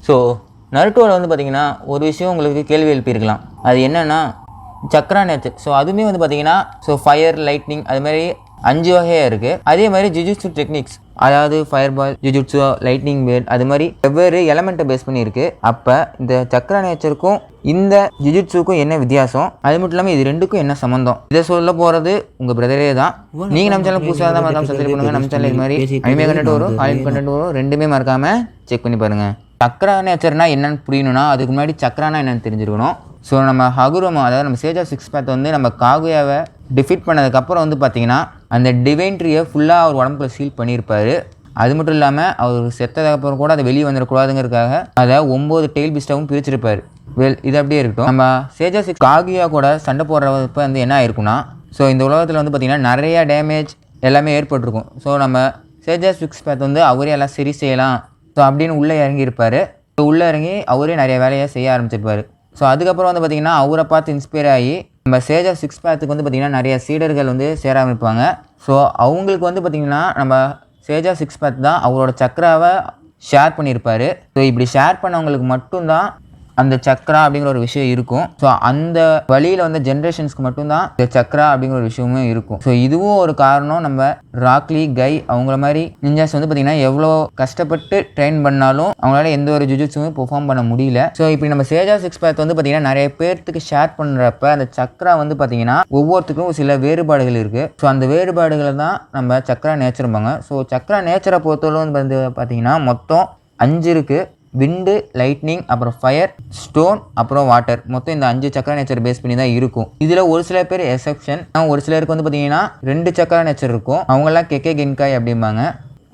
So நருட்டோவில் வந்து பார்த்திங்கன்னா ஒரு விஷயம் உங்களுக்கு கேள்வி எழுப்பியிருக்கலாம். அது என்னென்னா சக்ரா நேச்சர். ஸோ அதுவுமே வந்து பார்த்திங்கன்னா ஃபயர், லைட்னிங் அது மாதிரி 5 வகையாக இருக்குது. அதே மாதிரி ஜுஜுட்சு டெக்னிக்ஸ், அதாவது fire ball, jujutsu, lightning bat, அது மாதிரி வெவ்வேறு எலமெண்ட்டை பேஸ் பண்ணியிருக்கு. அப்போ இந்த சக்ரா நேச்சருக்கும் இந்த ஜுஜுட்சுக்கும் என்ன வித்தியாசம், அது மட்டும் இல்லாமல் இது ரெண்டுக்கும் என்ன சம்மந்தம், இதை சொல்ல போகிறது உங்கள் பிரதரே தான். நீங்கள் நம்ம சேனல் புதுசாக தான் மறக்காமல் சப்ஸ்கிரைப் பண்ணுங்கள். நம்ம சேனல் இது மாதிரி அனிமே கண்டென்ட் வரும், ஹாலிவுட் கண்டென்ட் வரும், ரெண்டுமே மறக்காமல் செக் பண்ணி பாருங்கள். சக்ரா நேச்சர்னா என்னென்னு புரியணும்னா அதுக்கு முன்னாடி சக்ரானா என்னென்னு தெரிஞ்சுக்கணும். ஸோ நம்ம ஹகுரோமா, அதாவது நம்ம சேஜ் ஆஃப் 6 பாத் வந்து நம்ம காகுயாவை டிஃபீட் பண்ணதுக்கப்புறம் வந்து பார்த்திங்கன்னா அந்த டிவைன் ட்ரீயை ஃபுல்லாக அவர் உடம்புக்குள்ள சீல் பண்ணியிருப்பார். அது மட்டும் இல்லாமல் அவர் செத்ததுக்கப்புறம் கூட அதை வெளியே வந்துடக்கூடாதுங்கிறதுக்காக அதை 9 டெயில் பீஸ்டாகவும் பிரிச்சிருப்பார். இது அப்படியே இருக்கட்டும். நம்ம சேஜ் ஆஃப் 6 காகுயா கூட சண்டை போடுறப்ப வந்து என்ன ஆயிருக்குன்னா, ஸோ இந்த உலகத்தில் வந்து பார்த்திங்கன்னா நிறையா டேமேஜ் எல்லாமே ஏற்பட்டிருக்கும். ஸோ நம்ம சேஜ் ஆஃப் 6 பாத் வந்து அவரே எல்லாம் சரி செய்யலாம் ஸோ அப்படின்னு உள்ளே இறங்கியிருப்பார். ஸோ உள்ளே இறங்கி அவரே நிறைய வேலையை செய்ய ஆரம்பிச்சிருப்பார். ஸோ அதுக்கப்புறம் வந்து பார்த்திங்கன்னா அவரை பார்த்து இன்ஸ்பயர் ஆகி நம்ம சேஜ் ஆஃப் 6 பாத்துக்கு வந்து பார்த்திங்கன்னா நிறைய சீடர்கள் வந்து சேர ஆரம்பிப்பாங்க. ஸோ அவங்களுக்கு வந்து பார்த்திங்கன்னா நம்ம சேஜ் ஆஃப் 6 பாத் தான் அவரோட சக்ராவை ஷேர் பண்ணியிருப்பார். ஸோ இப்படி ஷேர் பண்ணவங்களுக்கு மட்டும்தான் அந்த சக்ரா அப்படிங்கிற ஒரு விஷயம் இருக்கும். ஸோ அந்த வழியில் வந்து ஜென்ரேஷன்ஸ்க்கு மட்டும்தான் இந்த சக்ரா அப்படிங்கிற ஒரு விஷயமும் இருக்கும். ஸோ இதுவும் ஒரு காரணம். நம்ம ராக்லி, கை அவங்கள மாதிரி நிஞ்சாஸ் வந்து பார்த்திங்கன்னா எவ்வளோ கஷ்டப்பட்டு ட்ரெயின் பண்ணாலும் அவங்களால எந்த ஒரு ஜுஜுட்சுமே பெர்ஃபார்ம் பண்ண முடியல. ஸோ இப்படி நம்ம சேஜ் ஆஃப் 6 பாத் வந்து பார்த்திங்கன்னா நிறைய பேர்த்துக்கு ஷேர் பண்ணுறப்ப அந்த சக்ரா வந்து பார்த்திங்கன்னா ஒவ்வொருத்துக்கும் சில வேறுபாடுகள் இருக்குது. ஸோ அந்த வேறுபாடுகளை தான் நம்ம சக்ரா நேச்சர்பாங்க. ஸோ சக்ரா நேச்சரை பொறுத்தவரை வந்து பார்த்திங்கன்னா மொத்தம் 5 இருக்குது. விண்டு, லைட்னிங், அப்புறம் ஃபயர், ஸ்டோன், அப்புறம் வாட்டர். மொத்தம் இந்த 5 சக்ரா நேச்சர் பேஸ் பண்ணி தான் இருக்கும். இதில் ஒரு சில பேர் எக்ஸெப்ஷன். ஒரு சிலருக்கு வந்து பார்த்தீங்கன்னா 2 சக்ரா நேச்சர் இருக்கும். அவங்களாம் கெக்கே கென்காய் அப்படிம்பாங்க.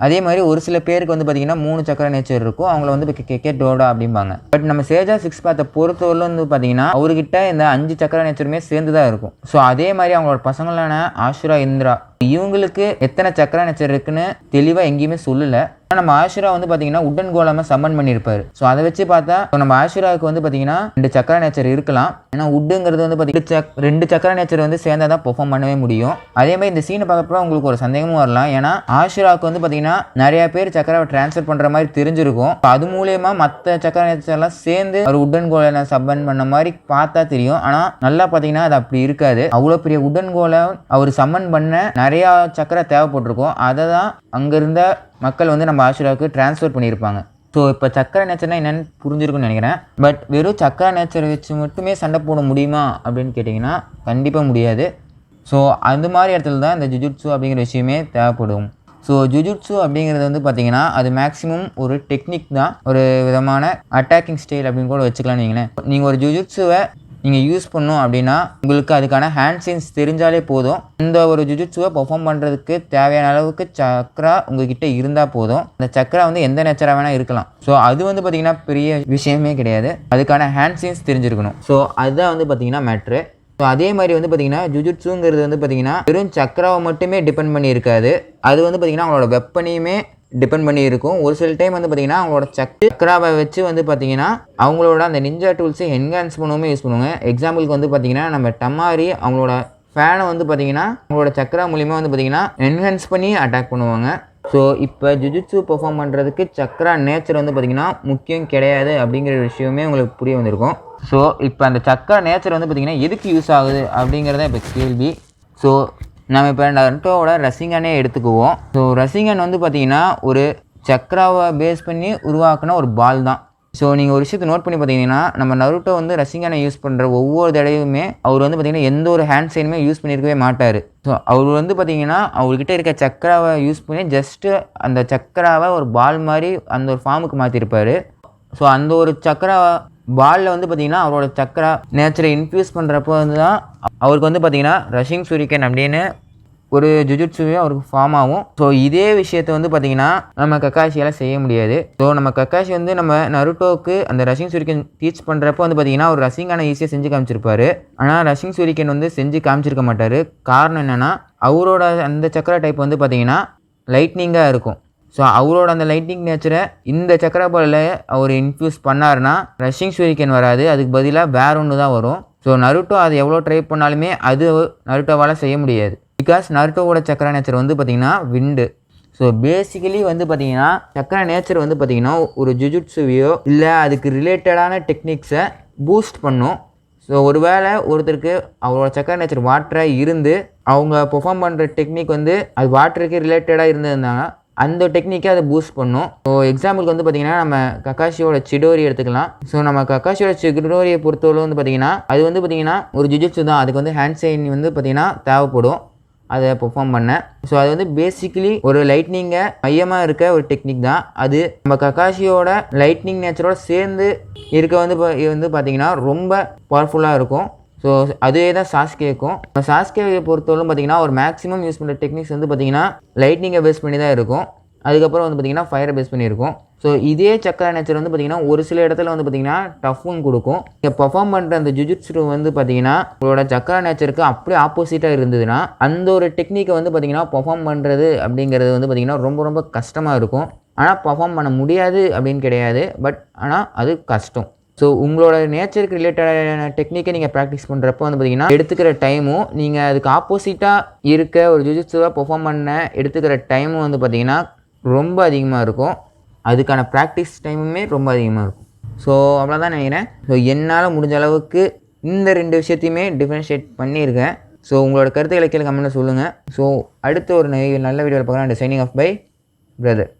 அதே மாதிரி ஒரு சில பேருக்கு வந்து பார்த்தீங்கன்னா 3 சக்ரா நேச்சர் இருக்கும். அவங்கள வந்து கெக்கே டோடா அப்படிம்பாங்க. பட் நம்ம சேஜ் ஆஃப் 6 பாத்தை பொறுத்தவரை வந்து பார்த்தீங்கன்னா அவர்கிட்ட இந்த 5 சக்ரா நேச்சருமே சேர்ந்து தான் இருக்கும். ஸோ அதே மாதிரி அவங்களோட பசங்களான ஆஷுரா, இந்திரா இவங்களுக்கு எத்தனை சக்ரா நேச்சர் இருக்குன்னு தெளிவாக எங்கேயுமே சொல்லலை. நம்ம ஆஷுரா வந்து பார்த்தீங்கன்னா உடன் கோலாம சம்மன் பண்ணியிருப்பாரு. ஸோ அதை வச்சு பார்த்தா நம்ம ஆஷுராவுக்கு வந்து பார்த்தீங்கன்னா 2 சக்ரா நேச்சர் இருக்கலாம். ஏன்னா உட்டுங்கிறது வந்து பார்த்தீங்கன்னா 2 சக்ரா நேச்சர் வந்து சேர்ந்தா தான் பெர்ஃபார்ம் பண்ணவே முடியும். அதே மாதிரி இந்த சீனை பார்க்கப்போ உங்களுக்கு ஒரு சந்தேகமும் வரலாம். ஏன்னா ஆஷுராவுக்கு வந்து பார்த்தீங்கன்னா நிறைய பேர் சக்கராவை டிரான்ஸ்ஃபர் பண்ணுற மாதிரி தெரிஞ்சிருக்கும். அது மூலயமா மற்ற சக்கர நேச்சர்லாம் சேர்ந்து ஒரு உடன் கோலை சம்மன் பண்ண மாதிரி பார்த்தா தெரியும். ஆனால் நல்லா பார்த்தீங்கன்னா அது அப்படி இருக்காது. அவ்வளோ பெரிய உடன் கோலை அவர் சம்மன் பண்ண நிறையா சக்கரை தேவைப்பட்டிருக்கும். அதை தான் அங்கிருந்த மக்கள் வந்து நம்ம ஆஷுராவுக்கு டிரான்ஸ்ஃபர் பண்ணியிருப்பாங்க. ஸோ இப்போ சக்கர நேச்சர்னால் என்னென்னு புரிஞ்சிருக்குன்னு நினைக்கிறேன். பட் வெறும் சக்கர நேச்சரை வச்சு மட்டுமே சண்டை போட முடியுமா அப்படின்னு கேட்டிங்கன்னா கண்டிப்பாக முடியாது. ஸோ அந்த மாதிரி இடத்துல தான் இந்த ஜுஜுட்சு அப்படிங்கிற விஷயமே தேவைப்படும். ஸோ ஜுஜுட்சு அப்படிங்கிறது வந்து பார்த்திங்கன்னா அது மேக்ஸிமம் ஒரு டெக்னிக் தான், ஒரு விதமான அட்டாக்கிங் ஸ்டைல் அப்படின்னு கூட வச்சுக்கலாம்னு வைங்களேன். நீங்கள் ஒரு ஜுஜுட்சுவை நீங்கள் யூஸ் பண்ணணும் அப்படின்னா உங்களுக்கு அதுக்கான ஹேண்ட் சைன்ஸ் தெரிஞ்சாலே போதும். இந்த ஒரு ஜுஜுட்சுவை பெர்ஃபார்ம் பண்ணுறதுக்கு தேவையான அளவுக்கு சக்ரா உங்ககிட்ட இருந்தால் போதும். அந்த சக்ரா வந்து எந்த நேச்சராக வேணால் இருக்கலாம். ஸோ அது வந்து பார்த்திங்கன்னா பெரிய விஷயமே கிடையாது. அதுக்கான ஹேண்ட் சைன்ஸ் தெரிஞ்சிருக்கணும். ஸோ அதுதான் வந்து பார்த்திங்கன்னா மேட்ரு. ஸோ அதே மாதிரி வந்து பார்த்திங்கன்னா ஜுஜுட்சுங்கிறது வந்து பார்த்திங்கன்னா வெறும் சக்ராவை மட்டுமே டிபெண்ட் பண்ணி இருக்காது. அது வந்து பார்த்திங்கன்னா அவங்களோட வெப்பனையுமே டிபெண்ட் பண்ணி இருக்கும். ஒரு சில டைம் வந்து பார்த்திங்கன்னா அவங்களோட சக்ராவை வச்சு வந்து பார்த்திங்கன்னா அவங்களோட அந்த நிஞ்சா டூல்ஸை என்ஹான்ஸ் பண்ணவும் யூஸ் பண்ணுவாங்க. எக்ஸாம்பிளுக்கு வந்து பார்த்திங்கன்னா நம்ம டமாரி அவங்களோட ஃபேனை வந்து பார்த்திங்கன்னா அவங்களோட சக்ரா மூலிமா வந்து பார்த்திங்கன்னா என்ஹான்ஸ் பண்ணி அட்டாக் பண்ணுவாங்க. ஸோ இப்போ ஜுஜுட்சு பெர்ஃபார்ம் பண்ணுறதுக்கு சக்ரா நேச்சர் வந்து பார்த்திங்கன்னா முக்கியம் கிடையாது அப்படிங்கிற விஷயமே உங்களுக்கு புரிய வந்திருக்கும். ஸோ இப்போ அந்த சக்ரா நேச்சர் வந்து பார்த்திங்கன்னா எதுக்கு யூஸ் ஆகுது அப்படிங்கிறத இப்போ கேள்வி. ஸோ நம்ம இப்போ நருட்டோவோட ரசிங்கனே எடுத்துக்குவோம். ஸோ ரசிங்கன் வந்து பார்த்திங்கன்னா ஒரு சக்ராவை பேஸ் பண்ணி உருவாக்குன ஒரு பால் தான். ஸோ நீங்கள் ஒரு விஷயத்தை நோட் பண்ணி பார்த்தீங்கன்னா நம்ம நருட்டோ வந்து ரசிங்கனை யூஸ் பண்ணுற ஒவ்வொரு தடவையுமே அவர் வந்து பார்த்திங்கன்னா எந்த ஒரு ஹேண்ட் சைனுமே யூஸ் பண்ணியிருக்கவே மாட்டார். ஸோ அவர் வந்து பார்த்திங்கன்னா அவர்கிட்ட இருக்க சக்ராவை யூஸ் பண்ணி ஜஸ்ட்டு அந்த சக்ராவை ஒரு பால் மாதிரி அந்த ஒரு ஃபார்முக்கு மாற்றிருப்பார். ஸோ அந்த ஒரு சக்ரா பாலில் வந்து பார்த்திங்கன்னா அவரோட சக்ரா நேச்சரை இன்ஃப்யூஸ் பண்ணுறப்போ வந்து தான் அவருக்கு வந்து பார்த்திங்கன்னா ரஷிங் சூரிகன் அப்படின்னு ஒரு ஜுஜுட்சுவே அவருக்கு ஃபார்ம் ஆகும். ஸோ இதே விஷயத்தை வந்து பார்த்திங்கன்னா நம்ம கக்காஷியால் செய்ய முடியாது. ஸோ நம்ம கக்காஷி வந்து நம்ம நருட்டோவுக்கு அந்த ரஷிங் சூரிகன் டீச் பண்ணுறப்போ வந்து பார்த்திங்கன்னா ஒரு ரஷிங்கான ஈஸியாக செஞ்சு காமிச்சிருப்பார். ஆனால் ரஷிங் சூரிகன் வந்து செஞ்சு காமிச்சிருக்க மாட்டார். காரணம் என்னென்னா அவரோட அந்த சக்ரா டைப் வந்து பார்த்திங்கன்னா லைட்னிங்காக இருக்கும். ஸோ அவரோட அந்த லைட்னிங் நேச்சரை இந்த சக்ரா பாலில் அவர் இன்ஃப்யூஸ் பண்ணாருன்னா ரஷிங் சூரிகன் வராது, அதுக்கு பதிலாக வேற ஒன்று தான் வரும். ஸோ நருட்டோ அது எவ்வளோ ட்ரை பண்ணாலுமே அது நருட்டோவால் செய்ய முடியாது. பிகாஸ் நருட்டோவோட சக்ரா நேச்சர் வந்து பார்த்திங்கன்னா விண்டு. ஸோ பேசிக்கலி வந்து பார்த்தீங்கன்னா சக்கர நேச்சர் வந்து பார்த்தீங்கன்னா ஒரு ஜுஜுட்சுவையோ இல்லை அதுக்கு ரிலேட்டடான டெக்னிக்ஸை பூஸ்ட் பண்ணும். ஸோ ஒருவேளை ஒருத்தருக்கு அவரோட சக்கர நேச்சர் வாட்டராக இருந்து அவங்க பெர்ஃபார்ம் பண்ணுற டெக்னிக் வந்து அது வாட்டருக்கு ரிலேட்டடாக இருந்திருந்தாங்க அந்த டெக்னிக்கை அதை பூஸ்ட் பண்ணும். ஸோ எக்ஸாம்பிளுக்கு வந்து பார்த்தீங்கன்னா நம்ம கக்காஷியோட சிடோரி எடுத்துக்கலாம். ஸோ நம்ம கக்காஷியோட சிடோரியை பொறுத்தவரை வந்து பார்த்தீங்கன்னா அது வந்து பார்த்தீங்கன்னா ஒரு ஜுஜுட்சு தான். அதுக்கு வந்து ஹேண்ட் சைன் வந்து பார்த்தீங்கன்னா தேவைப்படும் அதை பெர்ஃபார்ம் பண்ண. ஸோ அது வந்து பேசிக்கலி ஒரு லைட்னிங்கை மையமாக இருக்க ஒரு டெக்னிக் தான். அது நம்ம கக்காஷியோட லைட்னிங் நேச்சரோட சேர்ந்து இருக்க வந்து பார்த்தீங்கன்னா ரொம்ப பவர்ஃபுல்லாக இருக்கும். ஸோ அதுவே தான் சாஸ்கேக்கும். சாஸ்கேவை பொறுத்தவரைக்கும் பார்த்தீங்கன்னா ஒரு மேக்ஸிமம் யூஸ் பண்ணுற டெக்னிக்ஸ் வந்து பார்த்தீங்கன்னா லைட்னிங்கை பேஸ் பண்ணி தான் இருக்கும். அதுக்கப்புறம் வந்து பார்த்தீங்கன்னா ஃபயரை பேஸ் பண்ணியிருக்கும். ஸோ இதே சக்கர நேச்சர் வந்து பார்த்தீங்கன்னா ஒரு சில இடத்துல வந்து பார்த்தீங்கன்னா டஃப்பும் கொடுக்கும். இங்கே பர்ஃபார்ம் பண்ணுற அந்த ஜுஜுட்சு வந்து பார்த்தீங்கன்னா உங்களோட சக்கர நேச்சருக்கு அப்படியே ஆப்போசிட்டாக இருந்ததுன்னா அந்த ஒரு டெக்னிக்கை வந்து பார்த்தீங்கன்னா பர்ஃபார்ம் பண்ணுறது அப்படிங்கிறது வந்து பார்த்தீங்கன்னா ரொம்ப ரொம்ப கஷ்டமாக இருக்கும். ஆனால் பர்ஃபார்ம் பண்ண முடியாது அப்படின்னு கிடையாது, பட் ஆனால் அது கஷ்டம். ஸோ உங்களோட நேச்சருக்கு ரிலேட்டடான டெக்னிக்கை நீங்கள் ப்ராக்டிஸ் பண்ணுறப்போ வந்து பார்த்தீங்கன்னா எடுத்துக்கிற டைமும் நீங்கள் அதுக்கு ஆப்போசிட்டாக இருக்க ஒரு ஜுஜுட்சுவாக பர்ஃபார்ம் பண்ண எடுத்துக்கிற டைமும் வந்து பார்த்தீங்கன்னா ரொம்ப அதிகமாக இருக்கும். அதுக்கான ப்ராக்டிஸ் டைமுமே ரொம்ப அதிகமாக இருக்கும். ஸோ அவ்வளோதான் நினைக்கிறேன். ஸோ என்னால் முடிஞ்ச அளவுக்கு இந்த 2 விஷயத்தையுமே டிஃப்ரென்ஷியேட் பண்ணியிருக்கேன். ஸோ உங்களோட கருத்துக்களை கீழே கமெண்ட்டில் சொல்லுங்கள். ஸோ அடுத்த ஒரு நல்ல வீடியோவில் பார்க்கலாம். Signing off bye brother.